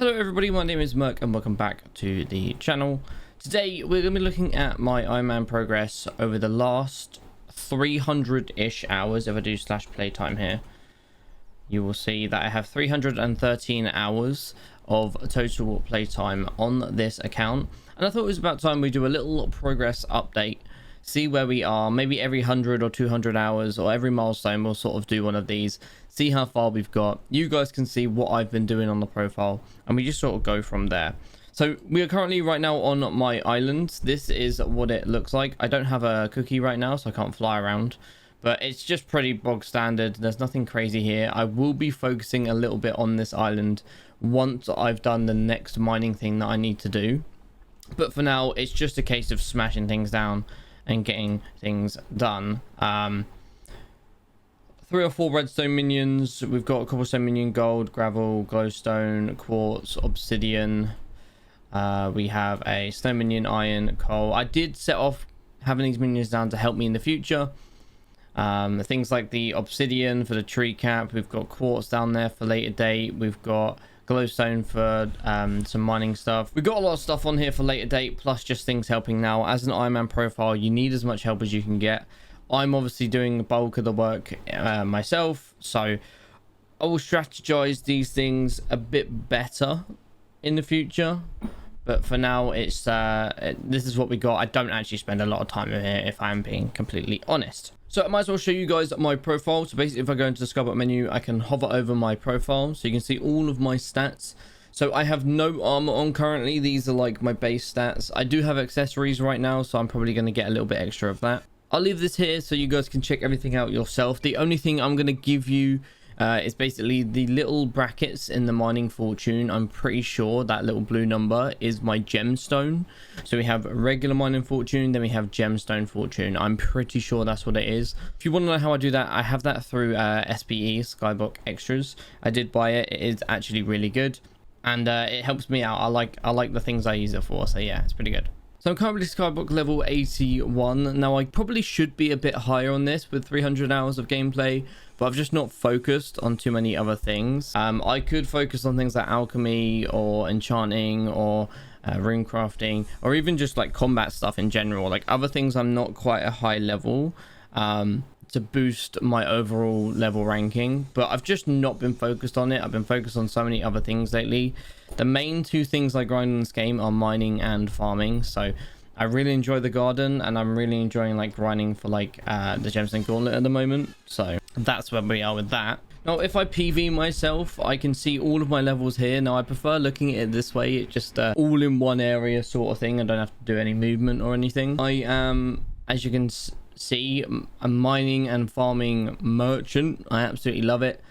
Hello everybody, my name is Merc and welcome back to the channel. Today we're going to be looking at my Ironman progress over the last 300-ish hours. If I do / playtime here, you will see that I have 313 hours of total playtime on this account. And I thought it was about time we do a little progress update, see where we are. Maybe every 100 or 200 hours or every milestone we'll sort of do one of these, see how far we've got. You guys can see what I've been doing on the profile and we just sort of go from there. So we are currently right now on my island. This is what it looks like. I don't have a cookie right now, so I can't fly around, but it's just pretty bog standard. There's nothing crazy here. I will be focusing a little bit on this island once I've done the next mining thing that I need to do, but for now it's just a case of smashing things down and getting things done. 3 or 4 redstone minions. We've got a cobblestone minion, gold, gravel, glowstone, quartz, obsidian. We have a stone minion, iron, coal. I did set off having these minions down to help me in the future. Things like the obsidian for the tree cap. We've got quartz down there for later date. We've got glowstone for some mining stuff. We've got a lot of stuff on here for later date, plus just things helping now. As an Ironman profile, you need as much help as you can get. I'm obviously doing the bulk of the work myself, so I will strategize these things a bit better in the future. But for now, it's this is what we got. I don't actually spend a lot of time in here, if I'm being completely honest. So I might as well show you guys my profile. So basically, if I go into the Skyblock menu, I can hover over my profile, so you can see all of my stats. So I have no armor on currently. These are like my base stats. I do have accessories right now, so I'm probably going to get a little bit extra of that. I'll leave this here so you guys can check everything out yourself. The only thing I'm going to give you is basically the little brackets in the mining fortune. I'm pretty sure that little blue number is my gemstone. So we have regular mining fortune, then we have gemstone fortune. I'm pretty sure that's what it is. If you want to know how I do that, I have that through SBE, Skyblock Extras. I did buy it. It is actually really good, and it helps me out. I like the things I use it for, so yeah, it's pretty good. So I'm currently Skyblock level 81. Now I probably should be a bit higher on this with 300 hours of gameplay, but I've just not focused on too many other things. I could focus on things like alchemy or enchanting or rune crafting, or even just like combat stuff in general. Like other things I'm not quite a high level to boost my overall level ranking, but I've just not been focused on it. I've been focused on so many other things lately. The main two things I grind in this game are mining and farming. So I really enjoy the garden, and I'm really enjoying like grinding for like the gemstone gauntlet at the moment. So that's where we are with that. Now if I PV myself, I can see all of my levels here. Now I prefer looking at it this way. It just all in one area sort of thing. I don't have to do any movement or anything. I am, as you can see, a mining and farming merchant. I absolutely love it.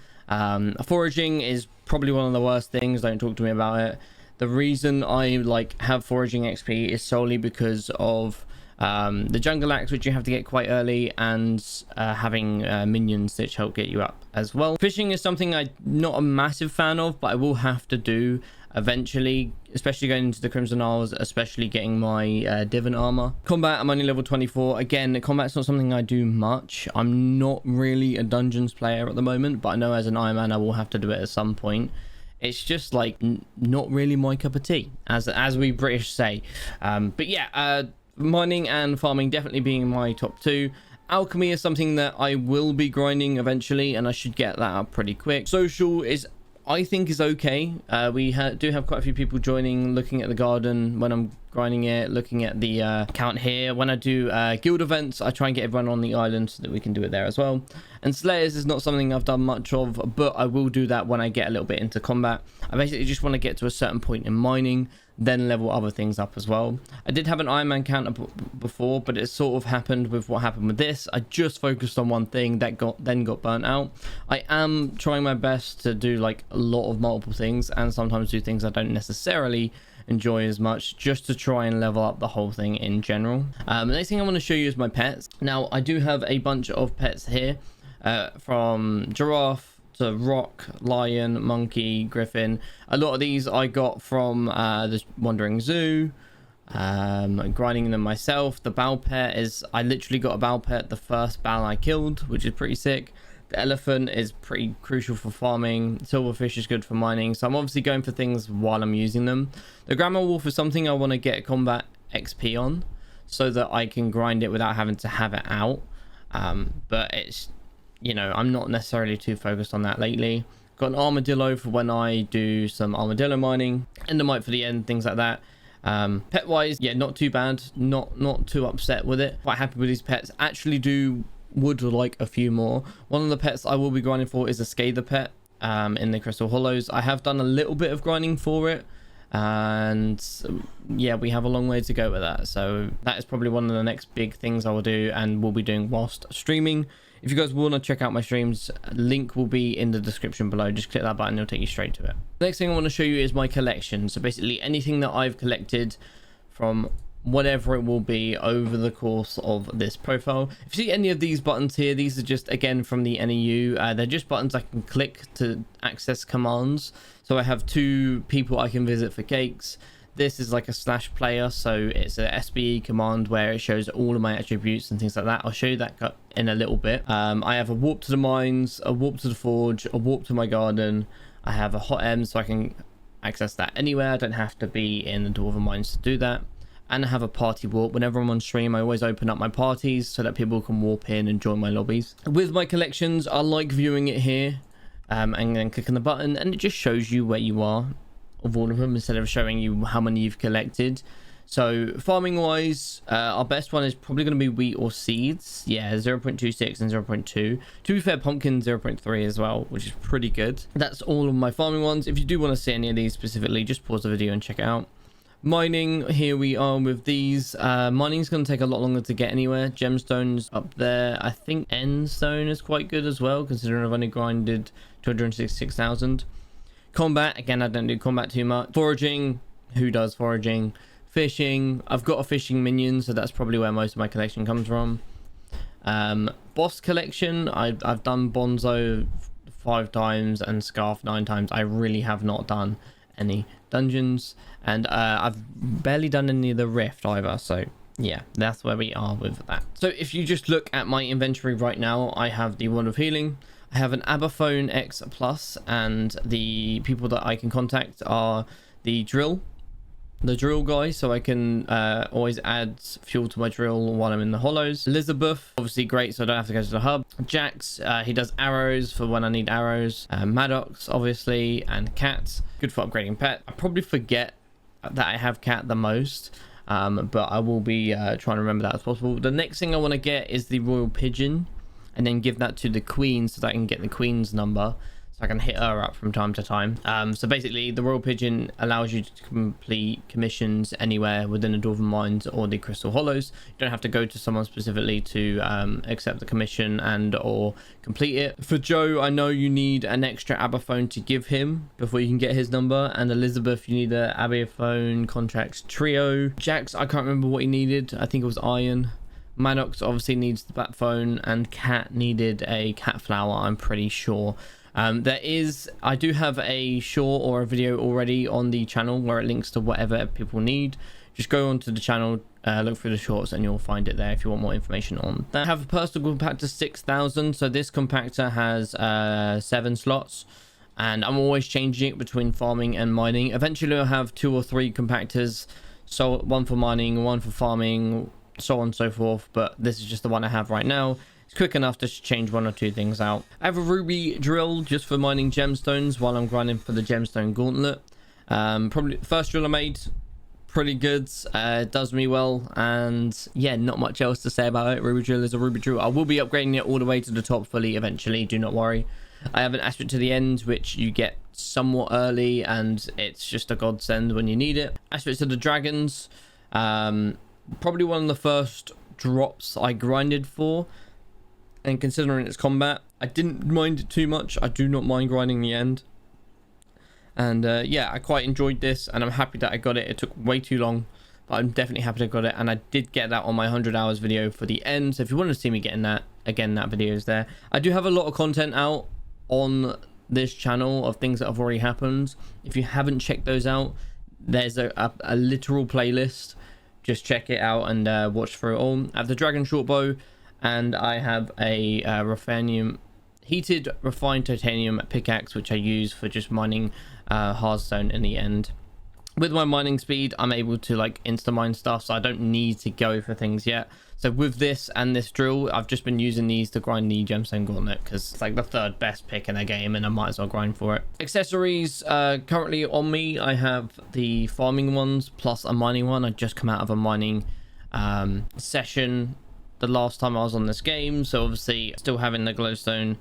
Foraging is probably one of the worst things. Don't talk to me about it. The reason I like have foraging XP is solely because of the jungle axe, which you have to get quite early, and having minions which help get you up as well. Fishing is something I'm not a massive fan of, but I will have to do eventually, especially going into the Crimson Isles, especially getting my Divin armor. Combat, I'm only level 24. Again, the combat's not something I do much. I'm not really a dungeons player at the moment, but I know as an Ironman I will have to do it at some point. It's just like not really my cup of tea, as we British say. But yeah, mining and farming definitely being my top two. Alchemy is something that I will be grinding eventually, and I should get that up pretty quick. Social is, I think, is okay. We do have quite a few people joining, looking at the garden when I'm grinding it, looking at the account here. When I do guild events, I try and get everyone on the island so that we can do it there as well. And Slayers is not something I've done much of, but I will do that when I get a little bit into combat. I basically just want to get to a certain point in mining, then level other things up as well. I did have an Ironman counter before, but it sort of happened with what happened with this. I just focused on one thing that then got burnt out. I am trying my best to do like a lot of multiple things, and sometimes do things I don't necessarily enjoy as much, just to try and level up the whole thing in general. The next thing I want to show you is my pets. Now I do have a bunch of pets here, from giraffe to rock, lion, monkey, griffin. A lot of these I got from the Wandering Zoo. Grinding them myself. The bow pet is, I literally got a bow pet the first bow I killed, which is pretty sick. The elephant is pretty crucial for farming. Silverfish is good for mining. So I'm obviously going for things while I'm using them. The Grandma Wolf is something I want to get combat XP on, so that I can grind it without having to have it out. But it's, you know, I'm not necessarily too focused on that lately. Got an armadillo for when I do some armadillo mining, endermite for the end, things like that. Pet wise, yeah, not too bad, not too upset with it, quite happy with these pets. Actually would like a few more. One of the pets I will be grinding for is a Scather pet in the Crystal Hollows. I have done a little bit of grinding for it, and yeah, we have a long way to go with that. So that is probably one of the next big things I will do and will be doing whilst streaming. If you guys want to check out my streams, link will be in the description below. Just click that button, it'll take you straight to it. The next thing I want to show you is my collection. So basically anything that I've collected from whatever it will be over the course of this profile. If you see any of these buttons here, these are just, again, from the NEU. They're just buttons I can click to access commands. So I have 2 people I can visit for cakes. This is like a /player, so it's a SBE command where it shows all of my attributes and things like that. I'll show you that in a little bit. I have a warp to the mines, a warp to the forge, a warp to my garden. I have a hot M, so I can access that anywhere. I don't have to be in the Dwarven Mines to do that. And I have a party warp. Whenever I'm on stream, I always open up my parties so that people can warp in and join my lobbies. With my collections, I like viewing it here and then clicking the button, and it just shows you where you are of all of them instead of showing you how many you've collected. So farming wise, our best one is probably going to be wheat or seeds. Yeah, 0.26 and 0.2. To be fair, pumpkin 0.3 as well, which is pretty good. That's all of my farming ones. If you do want to see any of these specifically, just pause the video and check it out. Mining, here we are with these. Mining is going to take a lot longer to get anywhere. Gemstones up there. I think End Stone is quite good as well, considering I've only grinded 266,000. Combat, again, I don't do combat too much. Foraging, who does foraging? Fishing, I've got a fishing minion, so that's probably where most of my collection comes from. Boss collection, I've done Bonzo 5 times and Scarf 9 times. I really have not done any dungeons, and I've barely done any of the Rift either, so yeah, that's where we are with that. So if you just look at my inventory right now, I have the Wand of Healing, I have an Abaphone X Plus, and the people that I can contact are the drill guy, so I can always add fuel to my drill while I'm in the hollows. Elizabeth, obviously great, so I don't have to go to the hub. Jax, he does arrows for when I need arrows. Maddox, obviously, and Cat, good for upgrading pet. I probably forget that I have Cat the most, but I will be trying to remember that as possible. The next thing I want to get is the Royal Pigeon, and then give that to the Queen so that I can get the Queen's number, so I can hit her up from time to time. So basically the Royal Pigeon allows you to complete commissions anywhere within the Dwarven Mines or the Crystal Hollows. You don't have to go to someone specifically to accept the commission and or complete it. For Joe, I know you need an extra Abaphone to give him before you can get his number, and Elizabeth, you need a Abaphone contracts trio. Jax, I can't remember what he needed, I think it was iron. Maddox obviously needs the bat phone, and Cat needed a cat flower, I'm pretty sure. I do have a short or a video already on the channel where it links to whatever people need. Just go onto the channel, look through the shorts, and you'll find it there if you want more information on that. I have a personal compactor 6000, so this compactor has 7 slots, and I'm always changing it between farming and mining. Eventually I'll have 2 or 3 compactors, so one for mining, one for farming, so on and so forth, but this is just the one I have right now. It's quick enough to change 1 or 2 things out. I have a ruby drill just for mining gemstones while I'm grinding for the gemstone gauntlet. Probably the first drill I made, pretty good. It does me well, and yeah, not much else to say about it. Ruby drill is a ruby drill. I will be upgrading it all the way to the top fully eventually, do not worry. I have an asterisk to the end, which you get somewhat early, and it's just a godsend when you need it. Asterisk to the dragons, probably one of the first drops I grinded for, and considering it's combat, I didn't mind it too much. I do not mind grinding the end, and yeah, I quite enjoyed this, and I'm happy that I got it. It took way too long, but I'm definitely happy that I got it, and I did get that on my 100 hours video for the end. So if you want to see me getting that, again, that video is there. I do have a lot of content out on this channel of things that have already happened. If you haven't checked those out, there's a literal playlist. Just check it out and watch through it all. I have the dragon short bow, and I have a Raphanium heated refined titanium pickaxe, which I use for just mining hardstone in the end. With my mining speed, I'm able to like insta mine stuff, so I don't need to go for things yet. So with this and this drill, I've just been using these to grind the gemstone gauntlet because it's like the 3rd best pick in the game and I might as well grind for it. Accessories currently on me, I have the farming ones plus a mining one. I just come out of a mining session the last time I was on this game, so obviously still having the glowstone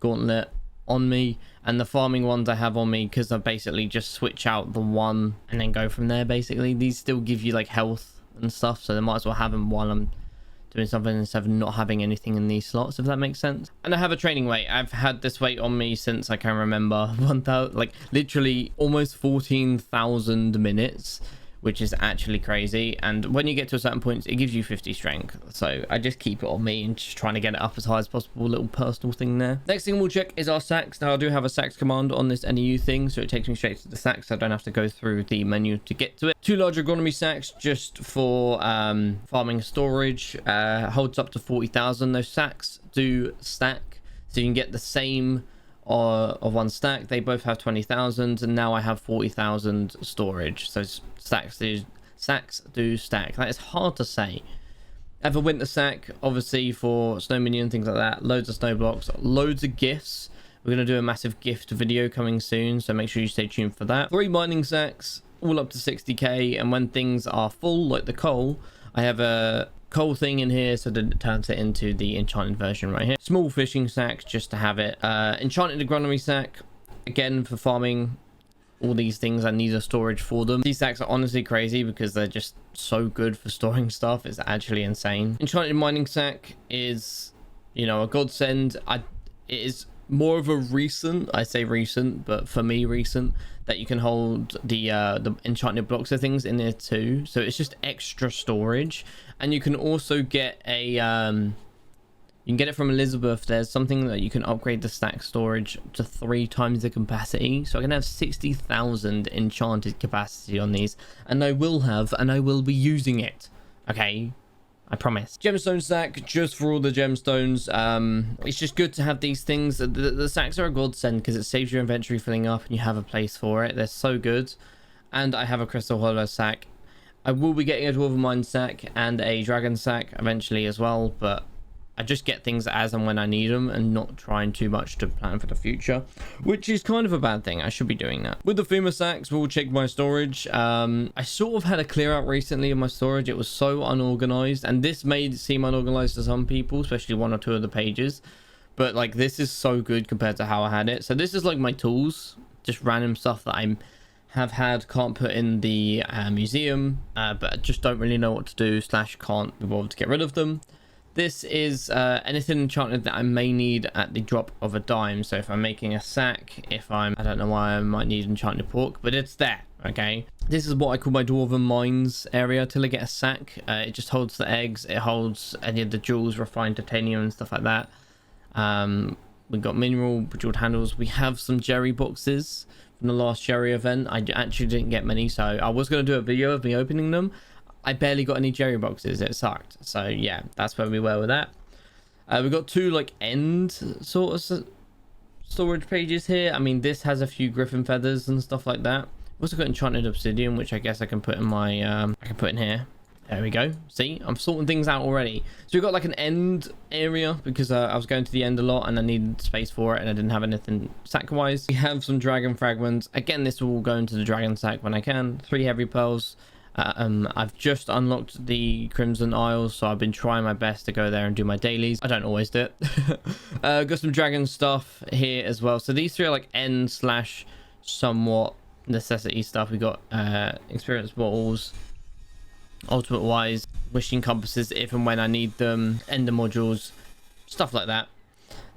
gauntlet on me, and the farming ones I have on me because I basically just switch out the one and then go from there. Basically these still give you like health and stuff, so they might as well have them while I'm doing something instead of not having anything in these slots, if that makes sense. And I have a training weight. I've had this weight on me since I can remember. 1,000, like literally almost 14,000 minutes, which is actually crazy. And when you get to a certain point, it gives you 50 strength, so I just keep it on me and just trying to get it up as high as possible. Little personal thing there. Next thing we'll check is our sacks. Now I do have a sacks command on this NEU thing, so it takes me straight to the sacks, so I don't have to go through the menu to get to it. 2 large agronomy sacks just for farming storage. Holds up to 40,000. Those sacks do stack, so you can get the same of one stack. They both have 20,000, and now I have 40,000 storage, so sacks do stack. That is hard to say. I have a winter sack, obviously, for snow minion, things like that. Loads of snow blocks, loads of gifts. We're going to do a massive gift video coming soon, so make sure you stay tuned for that. 3 mining sacks, all up to 60k, and when things are full, like the coal, I have a coal thing in here, so that it turns it into the enchanted version right here. Small fishing sack just to have it. Enchanted agronomy sack, again for farming all these things. I need a storage for them. These sacks are honestly crazy because they're just so good for storing stuff. It's actually insane. Enchanted mining sack is, you know, a godsend. It is more of a recent, I say recent, but for me recent, that you can hold the enchanted blocks of things in there too, so it's just extra storage. And you can also get a you can get it from Elizabeth. There's something that you can upgrade the stack storage to 3 times the capacity, so I can have 60,000 enchanted capacity on these, and I will be using it, okay, I promise. Gemstone sack just for all the gemstones. It's just good to have these things. The sacks are a godsend because it saves your inventory filling up and you have a place for it. They're so good. And I have a crystal hollow sack. I will be getting a dwarven mine sack and a dragon sack eventually as well, but I just get things as and when I need them and not trying too much to plan for the future, which is kind of a bad thing. I should be doing that. With the FEMA sacks, we'll check my storage. I sort of had a clear out recently of my storage. It was so unorganized, and this may seem unorganized to some people, especially 1 or 2 of the pages, but like this is so good compared to how I had it. So this is like my tools, just random stuff that I have had, can't put in the museum, but I just don't really know what to do / can't be bothered to get rid of them. This is anything enchanted that I may need at the drop of a dime. So if I'm making a sack, I don't know why I might need enchanted pork, but it's there, okay? This is what I call my dwarven mines area till I get a sack. It just holds the eggs, it holds any of the jewels, refined titanium and stuff like that. We've got mineral bejeweled handles. We have some Jerry boxes from the last Jerry event. I actually didn't get many, so I was going to do a video of me opening them. I barely got any Jerry boxes. It sucked. So yeah, that's where we were with that. We've got 2 like end sort of storage pages here. I mean, this has a few griffin feathers and stuff like that. We've also got enchanted obsidian, which I guess I can put in my I can put in here. There we go. See, I'm sorting things out already. So we've got like an end area because I was going to the end a lot and I needed space for it and I didn't have anything sack wise. We have some dragon fragments. Again, this will go into the dragon sack when I can. 3 heavy pearls. I've just unlocked the Crimson Isles, so I've been trying my best to go there and do my dailies. I don't always do it. Got some dragon stuff here as well. So these 3 are like end / somewhat necessity stuff. We got experience bottles, ultimate wise, wishing compasses if and when I need them, ender modules, stuff like that.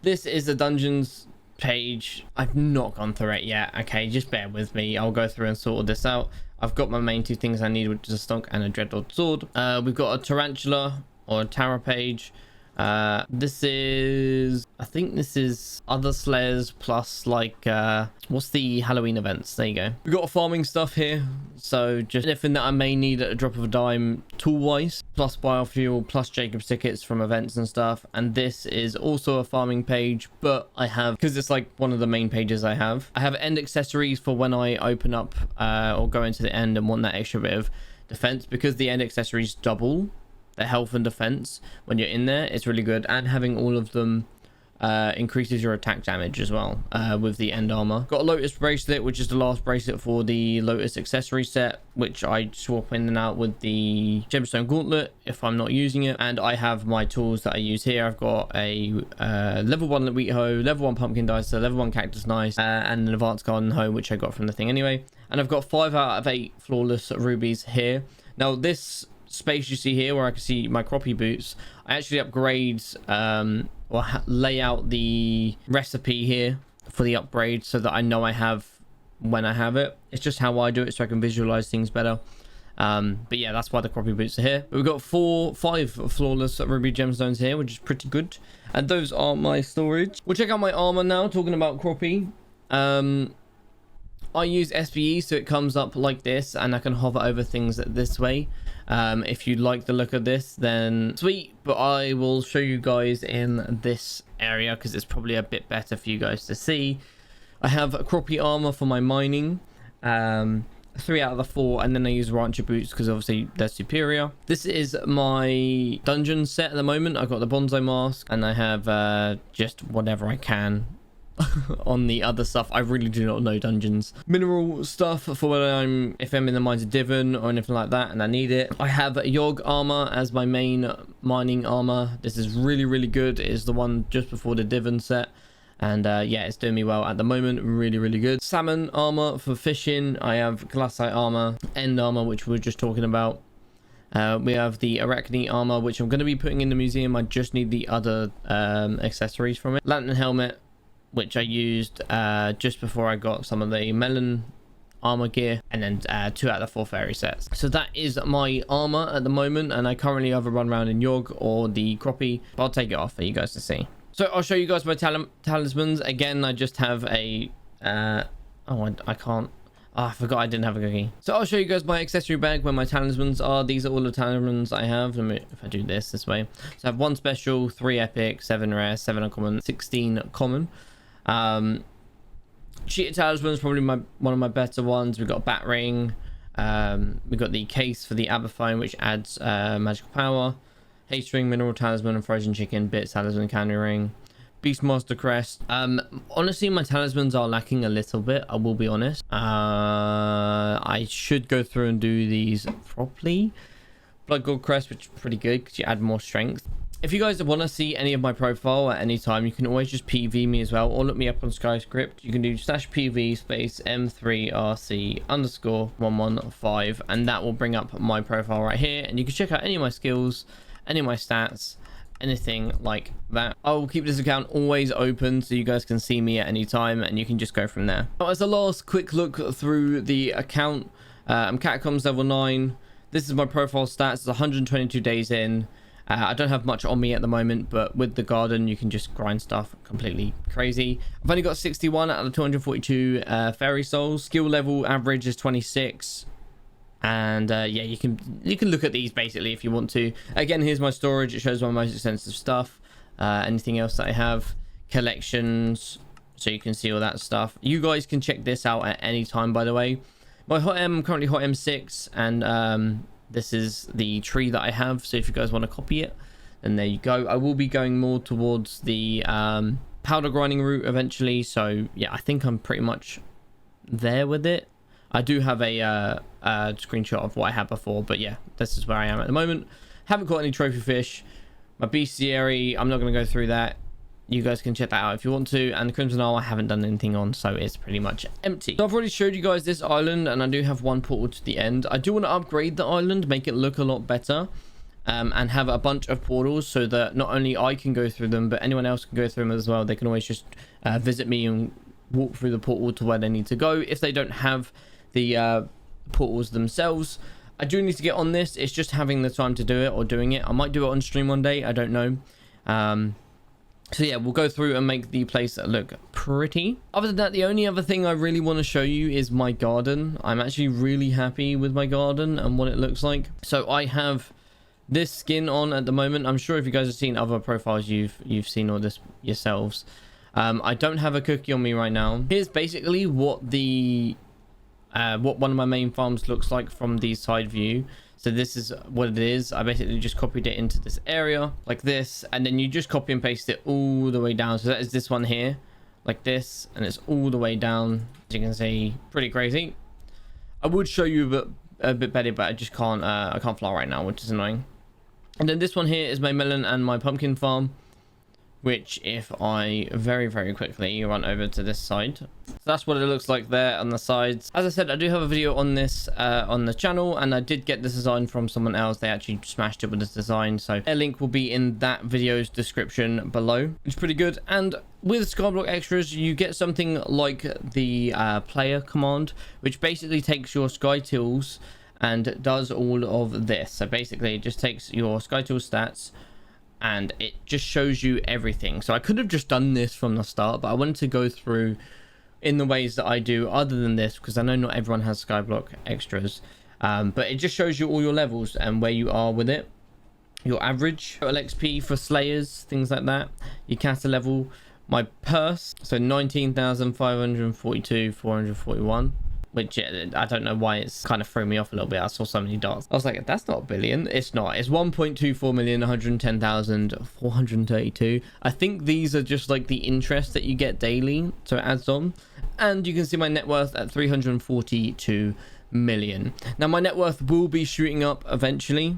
This is the dungeons page. I've not gone through it yet, okay, just bear with me. I'll go through and sort this out. I've got my main 2 things I need, which is a stonk and a dreadlord sword. We've got a tarantula or a Tara page. This is, I think this is other Slayers plus like what's the Halloween events. There you go. We've got farming stuff here, so just anything that I may need at a drop of a dime tool wise, plus biofuel, plus Jacob's tickets from events and stuff. And this is also a farming page, but I have, because it's like one of the main pages I have end accessories for when I open up or go into the end and want that extra bit of defense, because the end accessories double the health and defense when you're in there. It's really good, and having all of them increases your attack damage as well with the end armor. Got a Lotus bracelet, which is the last bracelet for the Lotus accessory set, which I swap in and out with the gemstone gauntlet if I'm not using it. And I have my tools that I use here. I've got a level 1 wheat hoe, level 1 pumpkin dicer, level 1 cactus knife, and an advanced garden hoe, which I got from the thing anyway. And I've got 5 out of 8 flawless rubies here. Now this space you see here where I can see my croppy boots, I actually upgrade or lay out the recipe here for the upgrade so that I know I have when I have it. It's just how I do it, so I can visualize things better. But yeah, that's why the croppy boots are here. But we've got 5 flawless ruby gemstones here, which is pretty good, and those are my storage. We'll check out my armor now. Talking about croppy, I use SVE, so it comes up like this, and I can hover over things this way. If you like the look of this, then sweet, but I will show you guys in this area because it's probably a bit better for you guys to see. I have croppy armor for my mining, 3 out of the 4, and then I use rancher boots because obviously they're superior. This is my dungeon set at the moment. I've got the bonsai mask, and I have just whatever I can on the other stuff. I really do not know dungeons. Mineral stuff for when if I'm in the mines of Divon or anything like that and I need it. I have Yog armor as my main mining armor. This is really good. It is the one just before the Divon set, and yeah, it's doing me well at the moment. Really good. Salmon armor for fishing. I have glassite armor, end armor, which we were just talking about. We have the arachne armor, which I'm going to be putting in the museum. I just need the other accessories from it. Lantern helmet, which I used just before I got some of the melon armor gear, and then 2 out of the 4 fairy sets. So that is my armor at the moment, and I currently have a run around in Yog or the croppy, but I'll take it off for you guys to see. So I'll show you guys my talismans. Again, I just have a I can't. Oh, I forgot I didn't have a cookie. So I'll show you guys my accessory bag where my talismans are. These are all the talismans I have. Let me, if I do this way. So I have 1 special, 3 epic, 7 rare, 7 uncommon, 16 common. Cheater talisman is probably one of my better ones. We've got bat ring, we've got the case for the abaphone, which adds magical power, haste ring, mineral talisman, and frozen chicken bit talisman, candy ring, beastmaster crest. Honestly, my talismans are lacking a little bit, I will be honest. I should go through and do these properly. Blood gold crest, which is pretty good because you add more strength. If you guys want to see any of my profile at any time, you can always just PV me as well, or look me up on SkyScript. You can do /PV space M3RC_115, and that will bring up my profile right here, and you can check out any of my skills, any of my stats, anything like that. I will keep this account always open so you guys can see me at any time, and you can just go from there. Now, as a last quick look through the account, I'm Catacombs level 9. This is my profile stats. It's 122 days in. I don't have much on me at the moment, but with the garden you can just grind stuff completely crazy. I've only got 61 out of the 242 fairy souls. Skill level average is 26, and yeah, you can look at these basically if you want to. Again, here's my storage. It shows my most extensive stuff, anything else that I have, collections, so you can see all that stuff. You guys can check this out at any time, by the way. My hot M, I'm currently hot M6, and this is the tree that I have, so if you guys want to copy it, then there you go. I will be going more towards the powder grinding route eventually, so yeah, I think I'm pretty much there with it. I do have a screenshot of what I had before, but yeah, this is where I am at the moment. Haven't got any trophy fish. My bestiary, I'm not going to go through that. You guys can check that out if you want to. And the Crimson Isle I haven't done anything on, so it's pretty much empty. So I've already showed you guys this island, and I do have 1 portal to the end. I do want to upgrade the island, make it look a lot better, and have a bunch of portals so that not only I can go through them, but anyone else can go through them as well. They can always just visit me and walk through the portal to where they need to go if they don't have the portals themselves. I do need to get on this. It's just having the time to do it or doing it. I might do it on stream one day, I don't know. So yeah, we'll go through and make the place look pretty. Other than that, the only other thing I really want to show you is my garden. I'm actually really happy with my garden and what it looks like. So I have this skin on at the moment. I'm sure if you guys have seen other profiles, you've seen all this yourselves. I don't have a cookie on me right now. Here's basically what what one of my main farms looks like from the side view. So this is what it is. I basically just copied it into this area like this, and then you just copy and paste it all the way down. So that is this one here, like this, and it's all the way down. As you can see, pretty crazy. I would show you a bit better, but I just can't. I can't fly right now, which is annoying. And then this one here is my melon and my pumpkin farm, which if I very quickly run over to this side, so that's what it looks like there on the sides. As I said, I do have a video on this on the channel, and I did get this design from someone else. They actually smashed it with this design, so a link will be in that video's description below. It's pretty good. And with Skyblock extras, you get something like the player command, which basically takes your sky tiles and does all of this. So basically it just takes your sky tiles stats and it just shows you everything. So I could have just done this from the start, but I wanted to go through in the ways that I do other than this, because I know not everyone has Skyblock extras. But it just shows you all your levels and where you are with it. Your average, total XP for slayers, things like that. Your caster level, my purse, so 19,542, 441. Which I don't know why it's kind of threw me off a little bit. I saw so many dots. I was like, that's not a billion. It's not. It's 1.24,110,432. I think these are just like the interest that you get daily. So it adds on. And you can see my net worth at 342 million. Now my net worth will be shooting up eventually,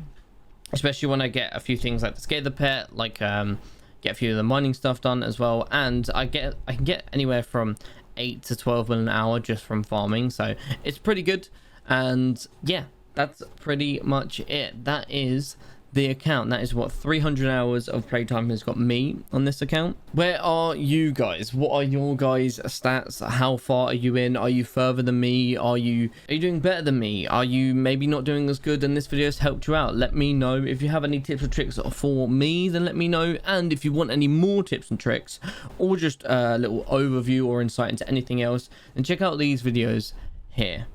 especially when I get a few things like the Scale the Pet, like get a few of the mining stuff done as well. And I can get anywhere from 8 to 12 an hour just from farming, so it's pretty good. And yeah, that's pretty much it. That is the account. That is what 300 hours of playtime has got me on this account. Where are you guys? What are your guys' stats? How far are you in? Are you further than me? Are you doing better than me? Are you maybe not doing as good and this video has helped you out? Let me know. If you have any tips or tricks for me, then let me know. And if you want any more tips and tricks, or just a little overview or insight into anything else, then check out these videos here.